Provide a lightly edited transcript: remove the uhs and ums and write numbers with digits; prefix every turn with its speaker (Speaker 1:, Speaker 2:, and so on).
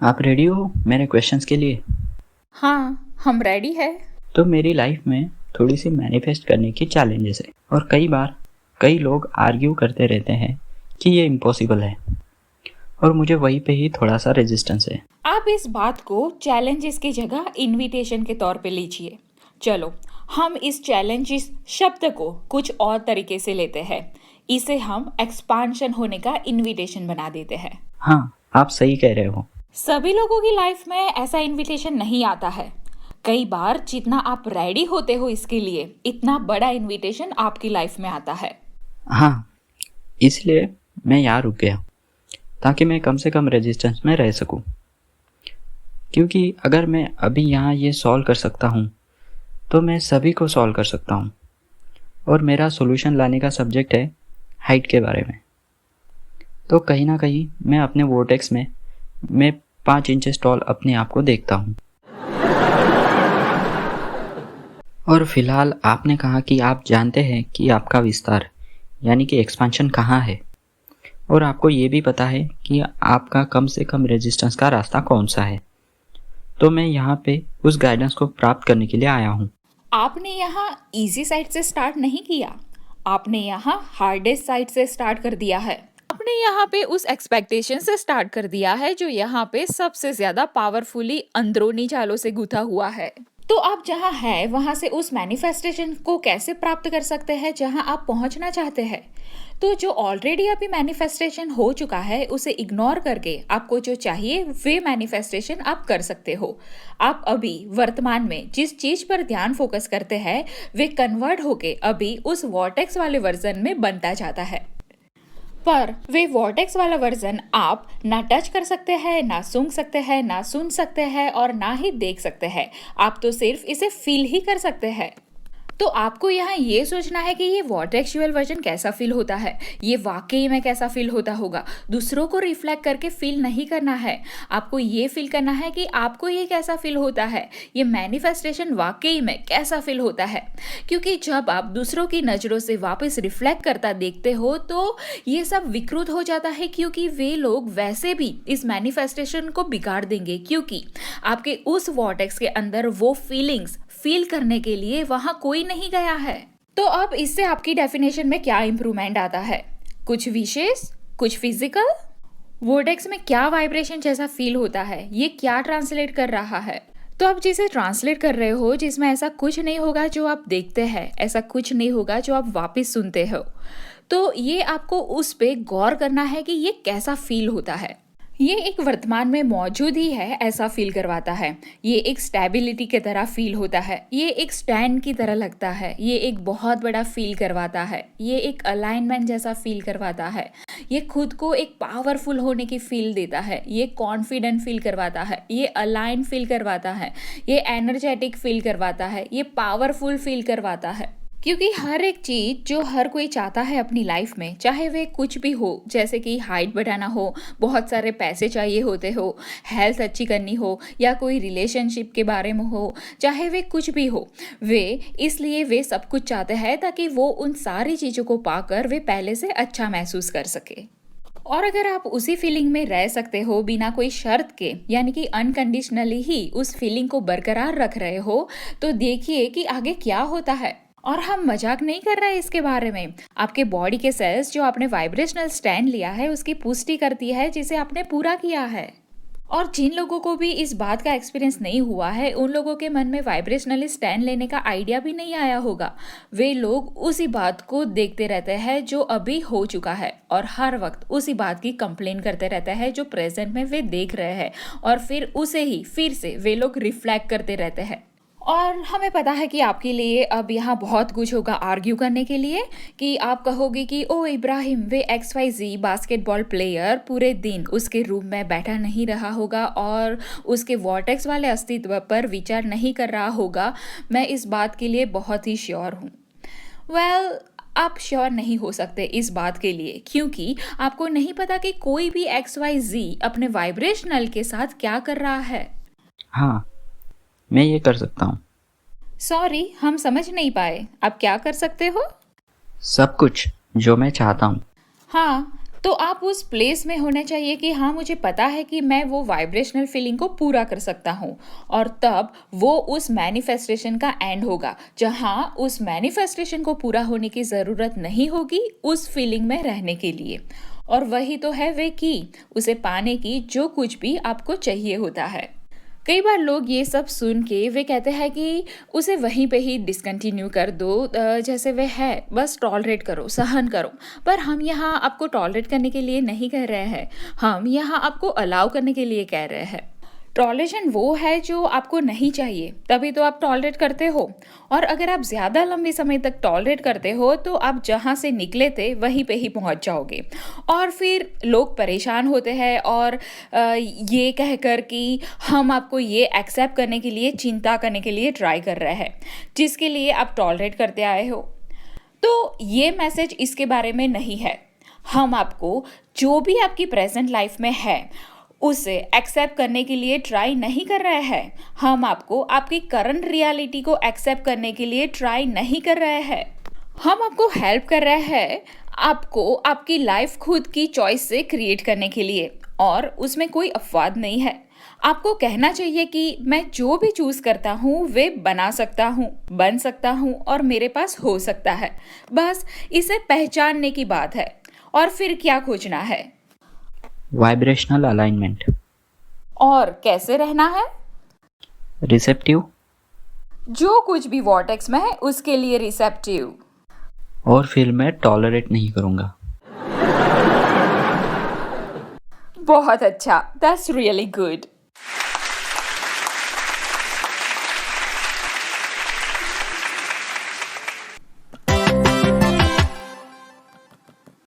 Speaker 1: आप रेडी हो मेरे क्वेश्चंस के लिए?
Speaker 2: हाँ, हम रेडी है।
Speaker 1: तो मेरी लाइफ में थोड़ी सी मैनिफेस्ट करने की चैलेंजेस है और कई बार कई लोग आर्ग्यू करते रहते हैं कि ये इम्पॉसिबल है और मुझे वहीं पे ही थोड़ा सा रेजिस्टेंस है।
Speaker 2: आप इस बात को चैलेंजेस की जगह इनविटेशन के तौर पे लीजिए। चलो, हम इस चैलेंजेस शब्द को कुछ और तरीके से लेते हैं। इसे हम एक्सपांशन होने का इनविटेशन बना देते हैं।
Speaker 1: हाँ, आप सही कह रहे हो।
Speaker 2: सभी लोगों की लाइफ में ऐसा इनविटेशन नहीं आता है। कई बार जितना आप रेडी होते हो इसके लिए, इतना बड़ा इनविटेशन आपकी लाइफ में आता है।
Speaker 1: हाँ, इसलिए मैं यहाँ रुक गया ताकि मैं कम से कम रेजिस्टेंस में रह सकूँ, क्योंकि अगर मैं अभी यहाँ ये सॉल्व कर सकता हूँ तो मैं सभी को सॉल्व कर सकता हूँ। और मेरा सॉल्यूशन लाने का सब्जेक्ट है हाइट के बारे में। तो कहीं ना कहीं मैं अपने वोर्टेक्स में मैं 5 इंचेस टॉल अपने आप को देखता हूँ। और फिलहाल आपने कहा कि आप जानते हैं कि आपका विस्तार यानी कि एक्सपांशन कहाँ है, और आपको ये भी पता है कि आपका कम से कम रेजिस्टेंस का रास्ता कौन सा है। तो मैं यहाँ पे उस गाइडेंस को प्राप्त करने के लिए आया हूँ।
Speaker 2: आपने यहाँ इजी साइड से स्टार्ट नहीं किया, आपने यहाँ हार्डेस्ट साइड से स्टार्ट कर दिया है। आपने यहाँ पे उस एक्सपेक्टेशन से स्टार्ट कर दिया है जो यहाँ पे सबसे ज्यादा पावरफुली अंदरूनी जालों से गुथा हुआ है। तो आप जहाँ है वहां से उस मैनिफेस्टेशन को कैसे प्राप्त कर सकते हैं जहाँ आप पहुंचना चाहते हैं? तो जो ऑलरेडी अभी मैनिफेस्टेशन हो चुका है उसे इग्नोर करके आपको जो चाहिए वे मैनिफेस्टेशन आप कर सकते हो। आप अभी वर्तमान में जिस चीज पर ध्यान फोकस करते हैं वे कन्वर्ट होके अभी उस वॉर्टेक्स वाले वर्जन में बनता जाता है। पर वे वॉर्टेक्स वाला वर्जन आप ना टच कर सकते हैं, ना सूंघ सकते हैं, ना सुन सकते हैं और ना ही देख सकते हैं। आप तो सिर्फ इसे फील ही कर सकते हैं। तो आपको यहाँ ये सोचना है कि ये वॉटेक्चुअल वर्जन कैसा फील होता है, ये वाकई में कैसा फील होता होगा। दूसरों को रिफ्लेक्ट करके फील नहीं करना है, आपको ये फील करना है कि आपको ये कैसा फील होता है, ये मैनिफेस्टेशन वाकई में कैसा फील होता है। क्योंकि जब आप दूसरों की नज़रों से वापस रिफ्लेक्ट करता देखते हो तो ये सब विकृत हो जाता है, क्योंकि वे लोग वैसे भी इस मैनिफेस्टेशन को बिगाड़ देंगे, क्योंकि आपके उस वॉटेक्स के अंदर वो फीलिंग्स फील करने के लिए वहां कोई नहीं गया है। तो अब इससे आपकी डेफिनेशन में क्या इंप्रूवमेंट आता है? कुछ विशेष, कुछ फिजिकल। वोर्टेक्स में क्या वाइब्रेशन जैसा फील होता है, ये क्या ट्रांसलेट कर रहा है? तो आप जिसे ट्रांसलेट कर रहे हो जिसमें ऐसा कुछ नहीं होगा जो आप देखते हैं, ऐसा कुछ नहीं होगा जो आप वापस सुनते हो, तो ये आपको उस पे गौर करना है कि ये कैसा फील होता है। ये एक वर्तमान में मौजूद ही है ऐसा फील करवाता है, ये एक स्टेबिलिटी की तरह फील होता है, ये एक स्टैंड की तरह लगता है, ये एक बहुत बड़ा फील करवाता है, ये एक अलाइनमेंट जैसा फील करवाता है, ये खुद को एक पावरफुल होने की फील देता है, ये कॉन्फिडेंट फील करवाता है, ये अलाइन फील करवाता है, ये एनर्जेटिक फील करवाता है, ये पावरफुल फील करवाता है। क्योंकि हर एक चीज जो हर कोई चाहता है अपनी लाइफ में, चाहे वे कुछ भी हो, जैसे कि हाइट बढ़ाना हो, बहुत सारे पैसे चाहिए होते हो, हेल्थ अच्छी करनी हो, या कोई रिलेशनशिप के बारे में हो, चाहे वे कुछ भी हो, वे इसलिए वे सब कुछ चाहते हैं ताकि वो उन सारी चीज़ों को पाकर वे पहले से अच्छा महसूस कर सके। और अगर आप उसी फीलिंग में रह सकते हो बिना कोई शर्त के, यानी कि अनकंडीशनली ही उस फीलिंग को बरकरार रख रहे हो, तो देखिए कि आगे क्या होता है। और हम मजाक नहीं कर रहे हैं इसके बारे में। आपके बॉडी के सेल्स जो आपने वाइब्रेशनल स्टैंड लिया है उसकी पुष्टि करती है जिसे आपने पूरा किया है। और जिन लोगों को भी इस बात का एक्सपीरियंस नहीं हुआ है उन लोगों के मन में वाइब्रेशनली स्टैंड लेने का आइडिया भी नहीं आया होगा। वे लोग उसी बात को देखते रहते हैं जो अभी हो चुका है, और हर वक्त उसी बात की कंप्लेन करते रहते हैं जो प्रेजेंट में वे देख रहे हैं, और फिर उसे ही फिर से वे लोग रिफ्लेक्ट करते रहते हैं। और हमें पता है कि आपके लिए अब यहाँ बहुत कुछ होगा आर्ग्यू करने के लिए, कि आप कहोगे कि ओ इब्राहिम, वे XYZ बास्केटबॉल प्लेयर पूरे दिन उसके रूम में बैठा नहीं रहा होगा और उसके वॉर्टेक्स वाले अस्तित्व पर विचार नहीं कर रहा होगा। मैं इस बात के लिए बहुत ही श्योर हूँ। वेल, आप श्योर नहीं हो सकते इस बात के लिए, क्योंकि आपको नहीं पता कि कोई भी XYZ अपने वाइब्रेशनल के साथ क्या कर रहा है।
Speaker 1: हाँ, मैं ये कर सकता हूँ।
Speaker 2: सॉरी, हम समझ नहीं पाए, आप क्या कर सकते हो?
Speaker 1: सब कुछ जो मैं चाहता हूँ।
Speaker 2: हाँ, तो आप उस प्लेस में होने चाहिए कि हाँ, मुझे पता है कि मैं वो वाइब्रेशनल फीलिंग को पूरा कर सकता हूँ, और तब वो उस मैनिफेस्टेशन का एंड होगा, जहाँ उस मैनिफेस्टेशन को पूरा होने की ज़रूरत नहीं होगी उस फीलिंग में रहने के लिए। और वही तो है वे की, उसे पाने की जो कुछ भी आपको चाहिए होता है। कई बार लोग ये सब सुन के वे कहते हैं कि उसे वहीं पे ही डिसकंटिन्यू कर दो, जैसे वे है, बस टॉलरेट करो, सहन करो। पर हम यहाँ आपको टॉलरेट करने के लिए नहीं कह रहे हैं, हम यहाँ आपको अलाउ करने के लिए कह रहे हैं। टॉलरेशन वो है जो आपको नहीं चाहिए, तभी तो आप टॉलरेट करते हो। और अगर आप ज़्यादा लंबे समय तक टॉलरेट करते हो तो आप जहाँ से निकले थे वहीं पे ही पहुँच जाओगे। और फिर लोग परेशान होते हैं और ये कहकर कि हम आपको ये एक्सेप्ट करने के लिए, चिंता करने के लिए ट्राई कर रहे हैं, जिसके लिए आप टॉलरेट करते आए हो। तो ये मैसेज इसके बारे में नहीं है। हम आपको जो भी आपकी प्रेजेंट लाइफ में है उसे एक्सेप्ट करने के लिए ट्राई नहीं कर रहे हैं। हम आपको आपकी करंट रियलिटी को एक्सेप्ट करने के लिए ट्राई नहीं कर रहे हैं। हम आपको हेल्प कर रहे हैं आपको आपकी लाइफ खुद की चॉइस से क्रिएट करने के लिए, और उसमें कोई अपवाद नहीं है। आपको कहना चाहिए कि मैं जो भी चूज करता हूँ वे बना सकता हूँ, बन सकता हूँ और मेरे पास हो सकता है। बस इसे पहचानने की बात है। और फिर क्या खोजना है?
Speaker 1: Vibrational alignment.
Speaker 2: और कैसे रहना है?
Speaker 1: रिसेप्टिव।
Speaker 2: जो कुछ भी वॉर्टेक्स में है उसके लिए रिसेप्टिव।
Speaker 1: और फिर मैं टॉलरेट नहीं करूँगा।
Speaker 2: बहुत अच्छा, दैट्स रियली गुड।